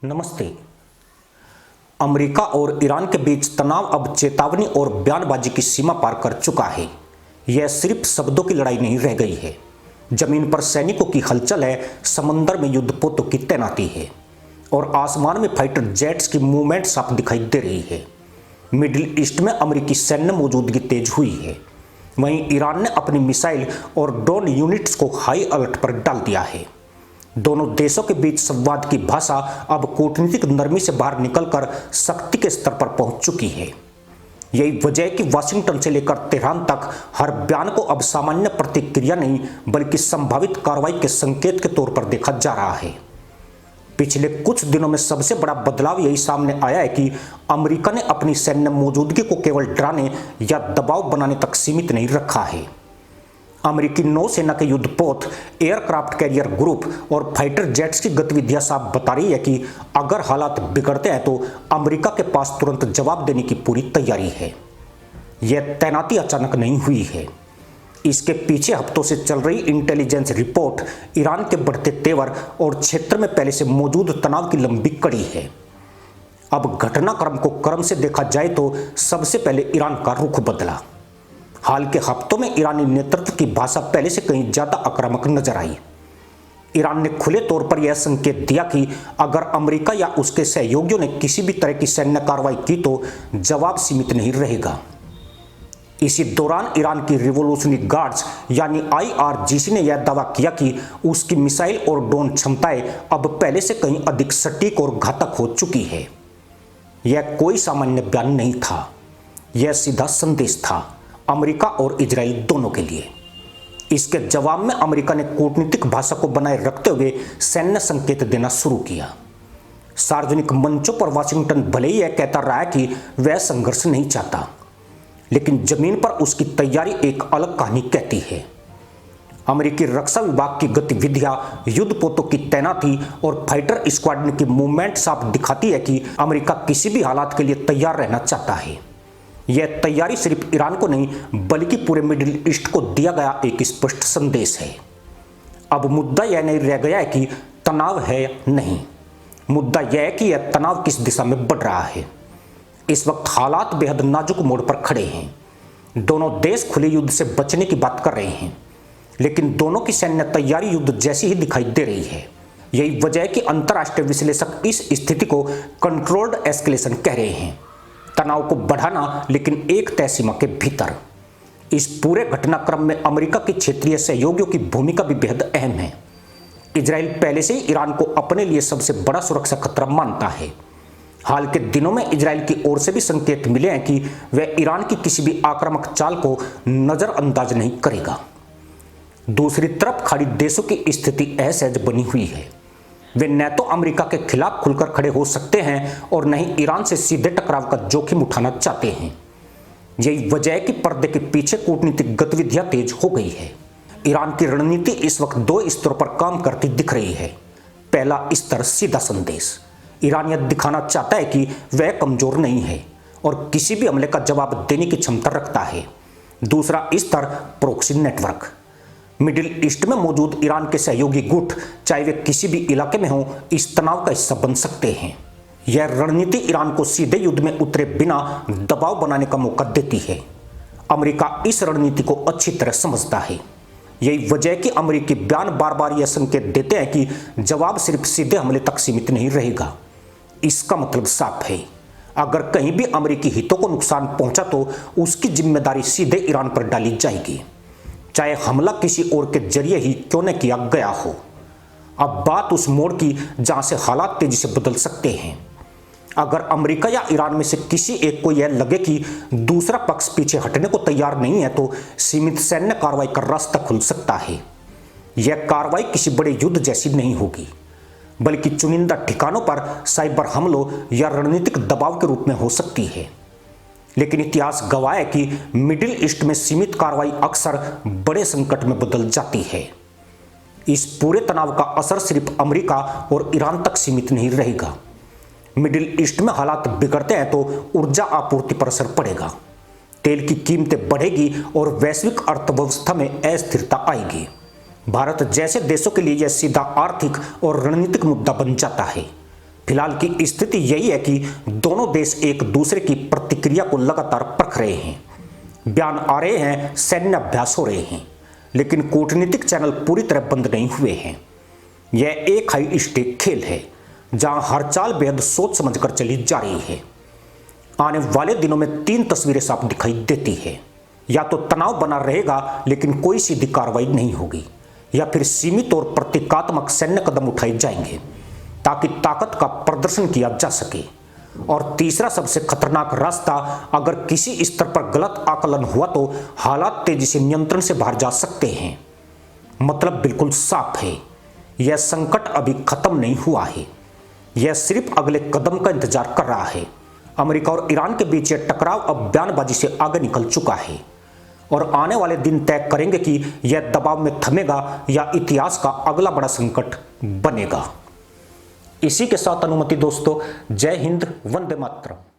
नमस्ते। अमेरिका और ईरान के बीच तनाव अब चेतावनी और बयानबाजी की सीमा पार कर चुका है। यह सिर्फ शब्दों की लड़ाई नहीं रह गई है। जमीन पर सैनिकों की हलचल है, समंदर में युद्धपोतों की तैनाती है और आसमान में फाइटर जेट्स की मूवमेंट साफ दिखाई दे रही है। मिडिल ईस्ट में अमेरिकी सैन्य मौजूदगी तेज हुई है। वहीं ईरान ने अपनी मिसाइल और ड्रोन यूनिट्स को हाई अलर्ट पर डाल दिया है। दोनों देशों के बीच संवाद की भाषा अब कूटनीतिक नरमी से बाहर निकलकर शक्ति के स्तर पर पहुंच चुकी है। यही वजह है कि वाशिंगटन से लेकर तेहरान तक हर बयान को अब सामान्य प्रतिक्रिया नहीं बल्कि संभावित कार्रवाई के संकेत के तौर पर देखा जा रहा है। पिछले कुछ दिनों में सबसे बड़ा बदलाव यही सामने आया है कि अमेरिका ने अपनी सैन्य मौजूदगी को केवल डराने या दबाव बनाने तक सीमित नहीं रखा है। अमेरिकी नौसेना के युद्धपोत, एयरक्राफ्ट कैरियर ग्रुप और फाइटर जेट्स की गतिविधियां साफ बता रही है कि अगर हालात बिगड़ते हैं तो अमेरिका के पास तुरंत जवाब देने की पूरी तैयारी है। यह तैनाती अचानक नहीं हुई है। इसके पीछे हफ्तों से चल रही इंटेलिजेंस रिपोर्ट, ईरान के बढ़ते तेवर और क्षेत्र में पहले से मौजूद तनाव की लंबी कड़ी है। अब घटनाक्रम को क्रम से देखा जाए तो सबसे पहले ईरान का रुख बदला। हाल के हफ्तों में ईरानी नेतृत्व की भाषा पहले से कहीं ज्यादा आक्रामक नजर आई। ईरान ने खुले तौर पर यह संकेत दिया कि अगर अमेरिका या उसके सहयोगियों ने किसी भी तरह की सैन्य कार्रवाई की तो जवाब सीमित नहीं रहेगा। इसी दौरान ईरान की रिवॉल्यूशनरी गार्ड्स यानी आईआरजीसी ने यह दावा किया कि उसकी मिसाइल और ड्रोन क्षमताएं अब पहले से कहीं अधिक सटीक और घातक हो चुकी है। यह कोई सामान्य बयान नहीं था, यह सीधा संदेश था अमेरिका और इजराइल दोनों के लिए। इसके जवाब में अमेरिका ने कूटनीतिक भाषा को बनाए रखते हुए सैन्य संकेत देना शुरू किया। सार्वजनिक मंचों पर वाशिंगटन भले ही यह कहता रहा है कि वह संघर्ष नहीं चाहता, लेकिन जमीन पर उसकी तैयारी एक अलग कहानी कहती है। अमेरिकी रक्षा विभाग की गतिविधियां, युद्धपोतों की तैनाती और फाइटर स्क्वाड्रन की मूवमेंट साफ दिखाती है कि अमेरिका किसी भी हालात के लिए तैयार रहना चाहता है। यह तैयारी सिर्फ ईरान को नहीं बल्कि पूरे मिडिल ईस्ट को दिया गया एक स्पष्ट संदेश है। अब मुद्दा यह नहीं रह गया है कि तनाव है या नहीं, मुद्दा यह है कि यह तनाव किस दिशा में बढ़ रहा है। इस वक्त हालात बेहद नाजुक मोड़ पर खड़े हैं। दोनों देश खुले युद्ध से बचने की बात कर रहे हैं, लेकिन दोनों की सैन्य तैयारी युद्ध जैसी ही दिखाई दे रही है। यही वजह है कि अंतर्राष्ट्रीय विश्लेषक इस स्थिति को कंट्रोल्ड एस्केलेशन कह रहे हैं, तनाव को बढ़ाना लेकिन एक तय सीमा के भीतर। इस पूरे घटनाक्रम में अमेरिका की क्षेत्रीय सहयोगियों की भूमिका भी बेहद अहम है। इजराइल पहले से ही ईरान को अपने लिए सबसे बड़ा सुरक्षा खतरा मानता है। हाल के दिनों में इजराइल की ओर से भी संकेत मिले हैं कि वह ईरान की किसी भी आक्रामक चाल को नजरअंदाज नहीं करेगा। दूसरी तरफ खाड़ी देशों की स्थिति असहज बनी हुई है। वे न तो अमेरिका के खिलाफ खुलकर खड़े हो सकते हैं और न ही ईरान से सीधे टकराव का जोखिम उठाना चाहते हैं। यही वजह है कि पर्दे के पीछे कूटनीतिक गतिविधियां तेज हो गई है। ईरान की रणनीति इस वक्त दो स्तरों पर काम करती दिख रही है। पहला स्तर सीधा संदेश। ईरान यह दिखाना चाहता है कि वह कमजोर नहीं है और किसी भी हमले का जवाब देने की क्षमता रखता है। दूसरा स्तर प्रॉक्सी नेटवर्क। मिडिल ईस्ट में मौजूद ईरान के सहयोगी गुट, चाहे वे किसी भी इलाके में हों, इस तनाव का हिस्सा बन सकते हैं। यह रणनीति ईरान को सीधे युद्ध में उतरे बिना दबाव बनाने का मौका देती है। अमेरिका इस रणनीति को अच्छी तरह समझता है। यही वजह है कि अमेरिकी बयान बार बार यह संकेत देते हैं कि जवाब सिर्फ सीधे हमले तक सीमित नहीं रहेगा। इसका मतलब साफ है, अगर कहीं भी अमेरिकी हितों को नुकसान पहुंचा तो उसकी जिम्मेदारी सीधे ईरान पर डाली जाएगी, चाहे हमला किसी और के जरिए ही क्यों न किया गया हो। अब बात उस मोड़ की जहां से हालात तेजी से बदल सकते हैं। अगर अमेरिका या ईरान में से किसी एक को यह लगे कि दूसरा पक्ष पीछे हटने को तैयार नहीं है तो सीमित सैन्य कार्रवाई का रास्ता खुल सकता है। यह कार्रवाई किसी बड़े युद्ध जैसी नहीं होगी, बल्कि चुनिंदा ठिकानों पर साइबर हमलों या रणनीतिक दबाव के रूप में हो सकती है। लेकिन इतिहास गवाह है कि मिडिल ईस्ट में सीमित कार्रवाई अक्सर बड़े संकट में बदल जाती है। इस पूरे तनाव का असर सिर्फ अमेरिका और ईरान तक सीमित नहीं रहेगा। मिडिल ईस्ट में हालात बिगड़ते हैं तो ऊर्जा आपूर्ति पर असर पड़ेगा, तेल की कीमतें बढ़ेगी और वैश्विक अर्थव्यवस्था में अस्थिरता आएगी। भारत जैसे देशों के लिए यह सीधा आर्थिक और रणनीतिक मुद्दा बन जाता है। फिलहाल की स्थिति यही है कि दोनों देश एक दूसरे की प्रतिक्रिया को लगातार परख रहे हैं। बयान आ रहे हैं, सैन्य अभ्यास हो रहे हैं, लेकिन कूटनीतिक चैनल पूरी तरह बंद नहीं हुए हैं। यह एक हाई स्टेक खेल है जहां हर चाल बेहद सोच समझकर चली जा रही है। आने वाले दिनों में 3 तस्वीरें साफ दिखाई देती है। या तो तनाव बना रहेगा लेकिन कोई सीधी कार्रवाई नहीं होगी, या फिर सीमित और प्रतीकात्मक सैन्य कदम उठाए जाएंगे ताकि ताकत का प्रदर्शन किया जा सके। और तीसरा सबसे खतरनाक रास्ता, अगर किसी स्तर पर गलत आकलन हुआ तो हालात तेजी से नियंत्रण से बाहर जा सकते हैं। मतलब बिल्कुल साफ है, यह संकट अभी खत्म नहीं हुआ है, यह सिर्फ अगले कदम का इंतजार कर रहा है। अमेरिका और ईरान के बीच यह टकराव अब बयानबाजी से आगे निकल चुका है और आने वाले दिन तय करेंगे कि यह दबाव में थमेगा या इतिहास का अगला बड़ा संकट बनेगा। इसी के साथ अनुमति दोस्तों, जय हिंद, वंदे मातरम।